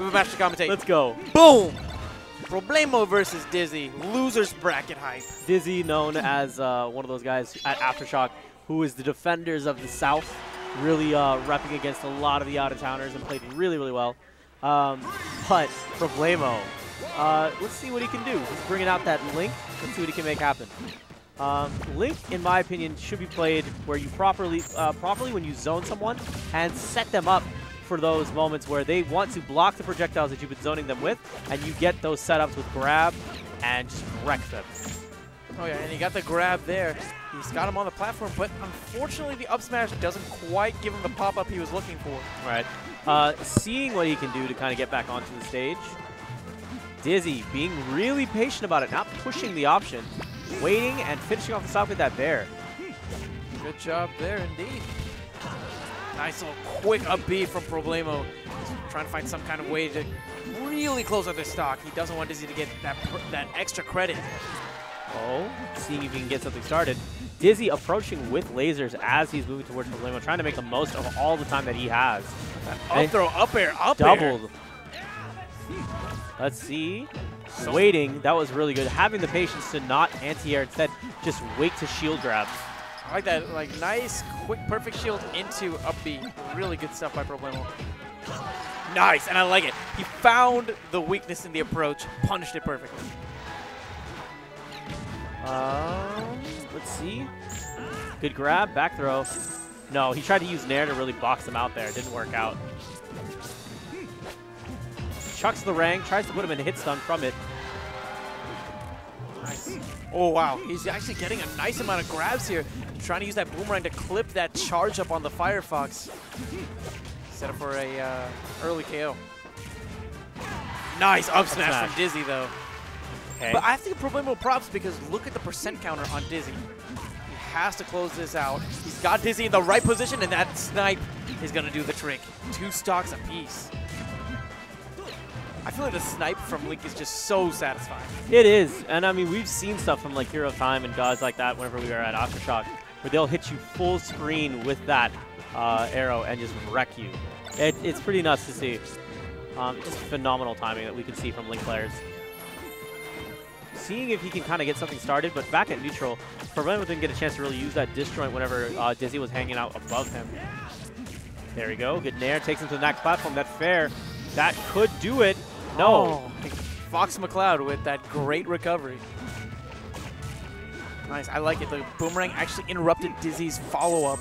We have a match to commentate. Let's go. Boom! Problemo versus Dizzy. Losers bracket hype. Dizzy, known as one of those guys at Aftershock, who is the defenders of the South, really repping against a lot of the out-of-towners and played really, really well. But Problemo, let's see what he can do. He's bringing out that Link. Let's see what he can make happen. Link, in my opinion, should be played where you properly when you zone someone and set them up for those moments where they want to block the projectiles that you've been zoning them with, and you get those setups with grab and just wreck them. Oh yeah, and he got the grab there. He's got him on the platform, but unfortunately the up smash doesn't quite give him the pop-up he was looking for. Right. Seeing what he can do to kind of get back onto the stage. Dizzy being really patient about it, not pushing the option, waiting and finishing off the stock with that bear. Good job there indeed. Nice little quick up B from Problemo. He's trying to find some kind of way to really close out this stock. He doesn't want Dizzy to get that extra credit. Oh, seeing if he can get something started. Dizzy approaching with lasers as he's moving towards Problemo, trying to make the most of all the time that he has. Up throw, up air, up doubled. air. Let's see. Waiting, that was really good. Having the patience to not anti-air, instead just wait to shield grab. I like that, like nice, quick, perfect shield into up B. Really good stuff by Problemo. Nice, and I like it. He found the weakness in the approach, punished it perfectly. Let's see. Good grab, back throw. No, he tried to use Nair to really box him out there. It didn't work out. Chucks the Rang, tries to put him in a hit stun from it. Nice. Oh, wow. He's actually getting a nice amount of grabs here. Trying to use that boomerang to clip that charge up on the Firefox. Set up for a early KO. Nice up smash from Dizzy, though. Okay. But I think Problemo props because look at the percent counter on Dizzy. He has to close this out. He's got Dizzy in the right position, and that snipe is going to do the trick. 2 stocks apiece. I feel like the snipe from Link is just so satisfying. It is, and I mean, we've seen stuff from like Hero Time and guys like that whenever we were at Aftershock, where they'll hit you full screen with that arrow and just wreck you. It's pretty nuts to see. Just phenomenal timing that we can see from Link players. Seeing if he can kind of get something started, but back at neutral, Problemo didn't get a chance to really use that disjoint whenever Dizzy was hanging out above him. There we go, good Nair, takes him to the next platform. That fair, that could do it. No. Oh, Fox McCloud with that great recovery. Nice, I like it. The boomerang actually interrupted Dizzy's follow-up.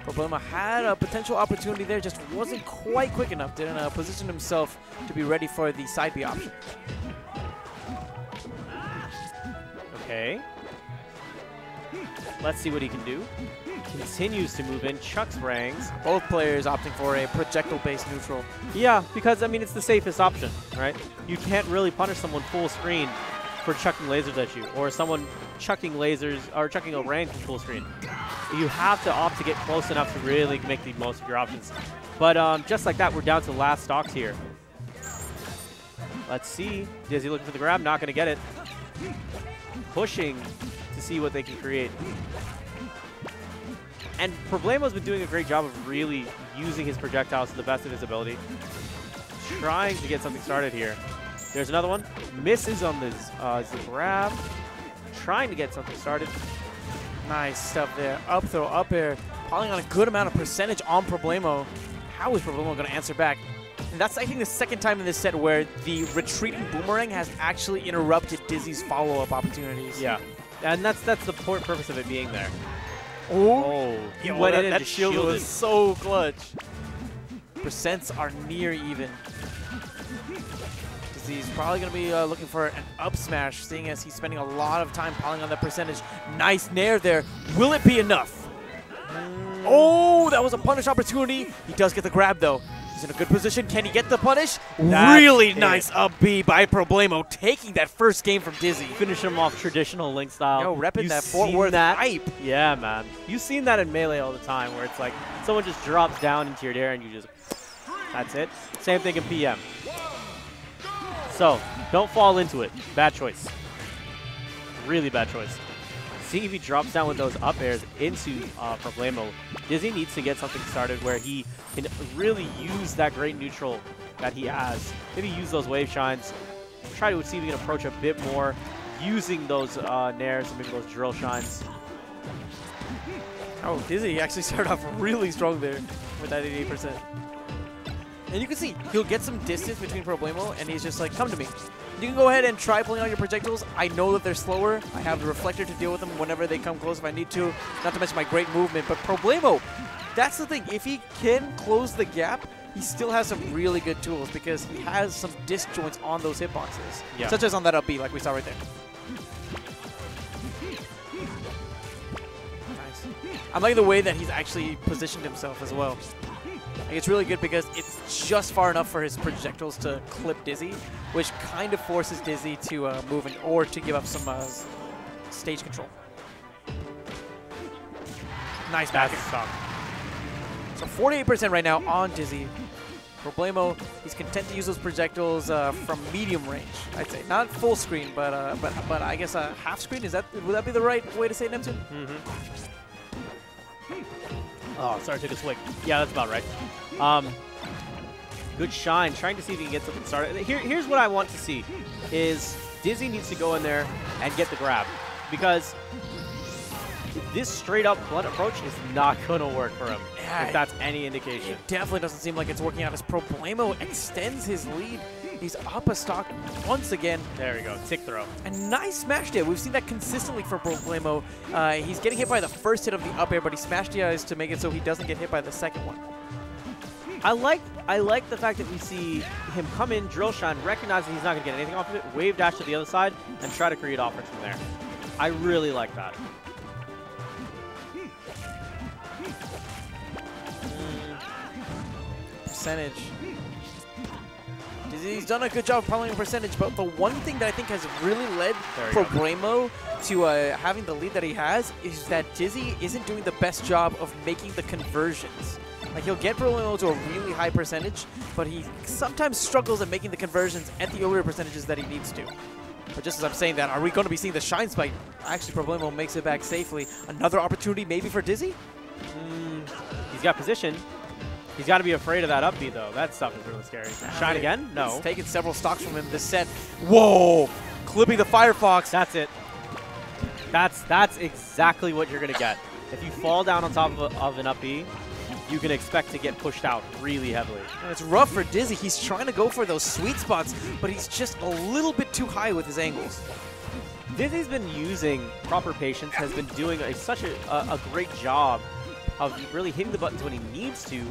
Problemo had a potential opportunity there, just wasn't quite quick enough. Didn't position himself to be ready for the side B option. Okay. Let's see what he can do. Continues to move in, chucks Rangs. Both players opting for a projectile-based neutral. Yeah, because, I mean, it's the safest option, right? You can't really punish someone full screen for chucking lasers at you, or someone chucking lasers, or chucking a Rang from full screen. You have to opt to get close enough to really make the most of your options. But just like that, we're down to the last stocks here. Let's see. Dizzy looking for the grab, not going to get it. Pushing to see what they can create. And Problemo's been doing a great job of really using his projectiles to the best of his ability. Trying to get something started here. There's another one. Misses on this grab. Trying to get something started. Nice stuff there. Up throw, up air. Piling on a good amount of percentage on Problemo. How is Problemo going to answer back? And that's, I think, the second time in this set where the retreating boomerang has actually interrupted Dizzy's follow-up opportunities. Yeah. And that's the purpose of it being there. Oh, he went in and that just shield shielded. was so clutch. Percents are near even. He's probably going to be looking for an up smash, seeing as he's spending a lot of time piling on that percentage. Nice Nair there. Will it be enough? Oh, that was a punish opportunity. He does get the grab, though. He's in a good position. Can he get the punish? Really nice up B by Problemo, taking that first game from Dizzy. Finish him off traditional Link style. Yo, repping that Fort Worth hype. Yeah, man. You've seen that in Melee all the time, where it's like someone just drops down into your dare and you just, that's it. Same thing in PM. So, don't fall into it. Bad choice. Really bad choice. Seeing if he drops down with those up airs into Problemo, Dizzy needs to get something started where he can really use that great neutral that he has. Maybe use those wave shines. Try to see if we can approach a bit more using those nairs and maybe those drill shines. Oh, Dizzy actually started off really strong there with that 88%. And you can see, he'll get some distance between Problemo, and he's just like, come to me. You can go ahead and try pulling out your projectiles. I know that they're slower. I have the reflector to deal with them whenever they come close if I need to. Not to mention my great movement. But Problemo, that's the thing. If he can close the gap, he still has some really good tools because he has some disc joints on those hitboxes. Yeah. Such as on that up B like we saw right there. Nice. I'm liking the way that he's actually positioned himself as well. Like, it's really good because it's just far enough for his projectiles to clip Dizzy, which kind of forces Dizzy to move in, or to give up some stage control. Nice back stop. So 48% right now on Dizzy. Problemo, he's content to use those projectiles from medium range, I'd say. Not full screen, but I guess half screen. Would that be the right way to say it, Neptune? Mm-hmm. Oh, sorry, took a swing. Yeah, that's about right. Good shine. Trying to see if he can get something started. Here's what I want to see is Dizzy needs to go in there and get the grab, because this straight-up blunt approach is not going to work for him, if that's any indication. It definitely doesn't seem like it's working out as Problemo extends his lead. He's up a stock once again. There we go. Tick throw. And nice smash there. We've seen that consistently for Problemo. He's getting hit by the first hit of the up air, but he smashed the eyes to make it so he doesn't get hit by the second one. I like the fact that we see him come in, drill shine, recognize that he's not going to get anything off of it, wave dash to the other side, and try to create offense from there. I really like that. Percentage. He's done a good job of piling a percentage, but the one thing that I think has really led Problemo to having the lead that he has is that Dizzy isn't doing the best job of making the conversions. Like, he'll get Problemo to a really high percentage, but he sometimes struggles at making the conversions at the earlier percentages that he needs to. But just as I'm saying that, are we going to be seeing the shine spike? Actually, Problemo makes it back safely. Another opportunity maybe for Dizzy? He's got position. He's got to be afraid of that up B, though. That stuff is really scary. Shine again? No. He's taken several stocks from him this set. Whoa! Clipping the Firefox. That's it. That's exactly what you're going to get. If you fall down on top of an up B, you can expect to get pushed out really heavily. And it's rough for Dizzy. He's trying to go for those sweet spots, but he's just a little bit too high with his angles. Dizzy's been using proper patience, has been doing such a great job of really hitting the buttons when he needs to,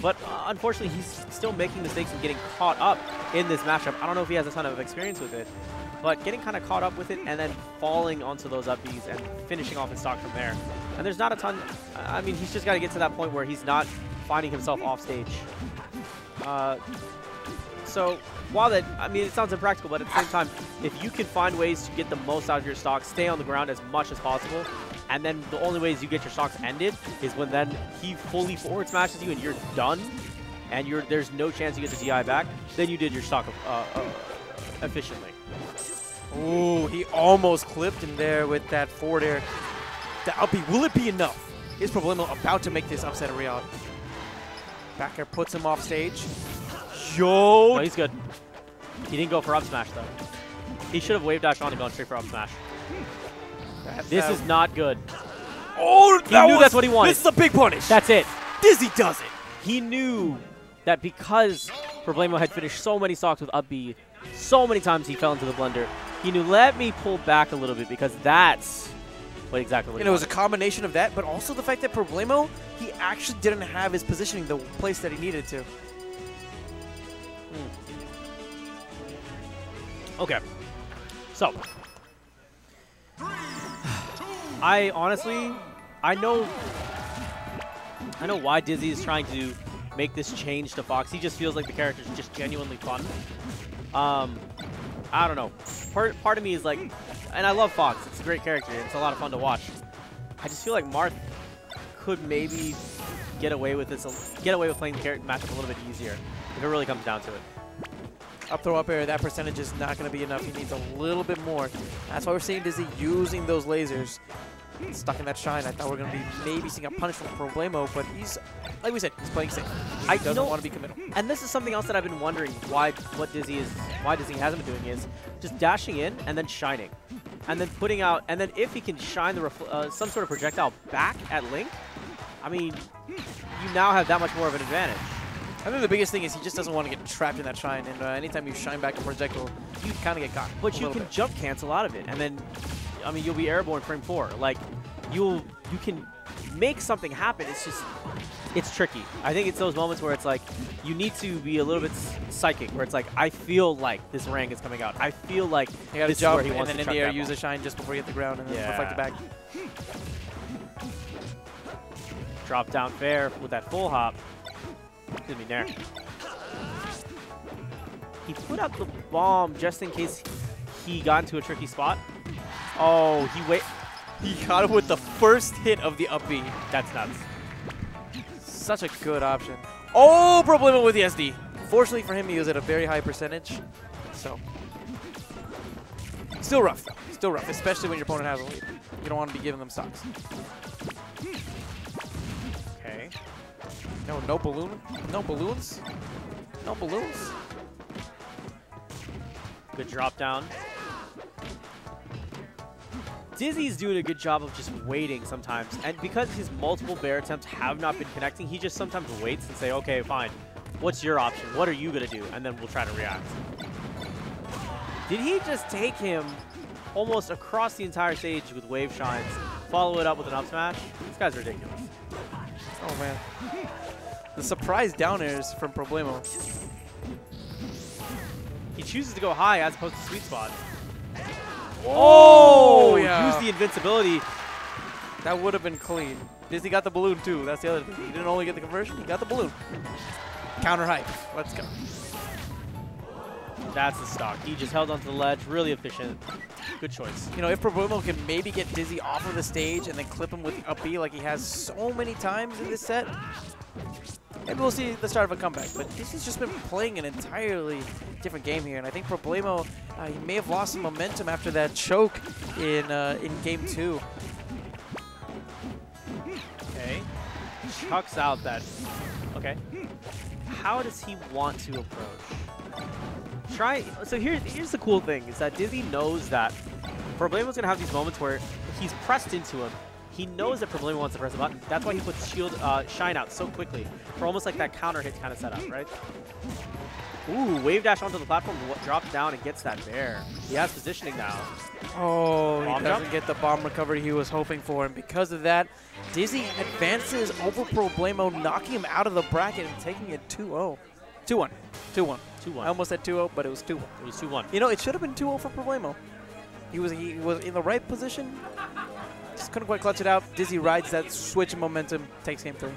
but unfortunately he's still making mistakes and getting caught up in this matchup. I don't know if he has a ton of experience with it, but getting kind of caught up with it and then falling onto those up Bs and finishing off his stock from there. And there's not a ton, I mean, he's just got to get to that point where he's not finding himself off stage. So while that, I mean, it sounds impractical, but at the same time, if you can find ways to get the most out of your stock, stay on the ground as much as possible, and then the only ways you get your stocks ended is when then he fully forward smashes you and you're done, and there's no chance you get the DI back, then you did your stock efficiently. Ooh, he almost clipped him there with that forward air. The up B, will it be enough? Is Problemo about to make this upset a reality? Back air puts him off stage. Yo! No, he's good. He didn't go for up smash, though. He should have wave dashed on and gone straight for up smash. This is not good. Oh, he knew that's what he wanted. This is a big punish. That's it. Dizzy does it. He knew that because Problemo had finished so many stocks with up B, so many times he fell into the blender, he knew, let me pull back a little bit, because that's exactly what he wanted. It was a combination of that, but also the fact that Problemo, he actually didn't have his positioning the place that he needed to. Okay. So, I honestly, I know why Dizzy is trying to make this change to Fox. He just feels like the character is just genuinely fun. I don't know. Part of me is like, and I love Fox. It's a great character. It's a lot of fun to watch. I just feel like Marth could maybe get away with this, get away with playing the character matchup a little bit easier if it really comes down to it. Up throw up air, that percentage is not going to be enough. He needs a little bit more. That's why we're seeing Dizzy using those lasers. stuck in that shine. I thought we were going to be maybe seeing a punishment from Problemo, but he's, like we said, he's playing safe. He doesn't want to be committal. And this is something else that I've been wondering why Dizzy hasn't been doing is just dashing in and then shining. And then putting out, and then if he can shine the some sort of projectile back at Link, I mean, you now have that much more of an advantage. I think the biggest thing is he just doesn't want to get trapped in that shine, and anytime you shine back a projectile, you kind of get caught. But you can jump cancel out of it, and then, I mean, you'll be airborne frame 4. Like, you can make something happen. It's just, it's tricky. I think it's those moments where it's like, you need to be a little bit psychic, where it's like, I feel like this rank is coming out. I feel like you gotta this jump, is where he wants and then to in the air, that use ball. a shine just before you hit the ground, and then reflect it back. Drop down fair with that full hop. Excuse me, there. He put out the bomb just in case he got into a tricky spot. Oh, he caught him with the first hit of the up B. That's nuts. Such a good option. Oh, Problemo with the SD. Fortunately for him, he was at a very high percentage. So, still rough, though. Still rough, especially when your opponent has a lead. You don't want to be giving them stocks. Okay. No balloon? No balloons? No balloons? Good drop down. Dizzy's doing a good job of just waiting sometimes. And because his multiple bear attempts have not been connecting, he just sometimes waits and say, okay, fine. What's your option? What are you going to do? And then we'll try to react. Did he just take him almost across the entire stage with wave shines, follow it up with an up smash? This guy's ridiculous. Oh, man. The surprise down airs from Problemo. He chooses to go high as opposed to sweet spot. Oh, yeah. Use the invincibility. That would have been clean. Dizzy got the balloon, too. That's the other thing. He didn't only get the conversion, he got the balloon. Counter hype. Let's go. That's the stock. He just held onto the ledge. Really efficient. Good choice. You know, if Problemo can maybe get Dizzy off of the stage and then clip him with the up B like he has so many times in this set, maybe we'll see the start of a comeback. But Dizzy's just been playing an entirely different game here, and I think Problemo, he may have lost some momentum after that choke in Game 2. Okay. Chucks out that. Okay. How does he want to approach? So here's the cool thing, is that Dizzy knows that Problemo's going to have these moments where he's pressed into him. He knows that Problemo wants to press the button. That's why he puts Shine out so quickly for almost like that counter hit kind of setup, right? Ooh, wave dash onto the platform, drops down and gets that bear. He has positioning now. Oh, Bomb he doesn't jump? get the bomb recovery he was hoping for, and because of that, Dizzy advances over Problemo, knocking him out of the bracket and taking it 2-0. 2-1. 2-1. 2-1. I almost said 2-0, but it was 2-1. It was 2-1. You know, it should have been 2-0 for Problemo. He was in the right position, just couldn't quite clutch it out. Dizzy rides that switch in momentum, takes game 3.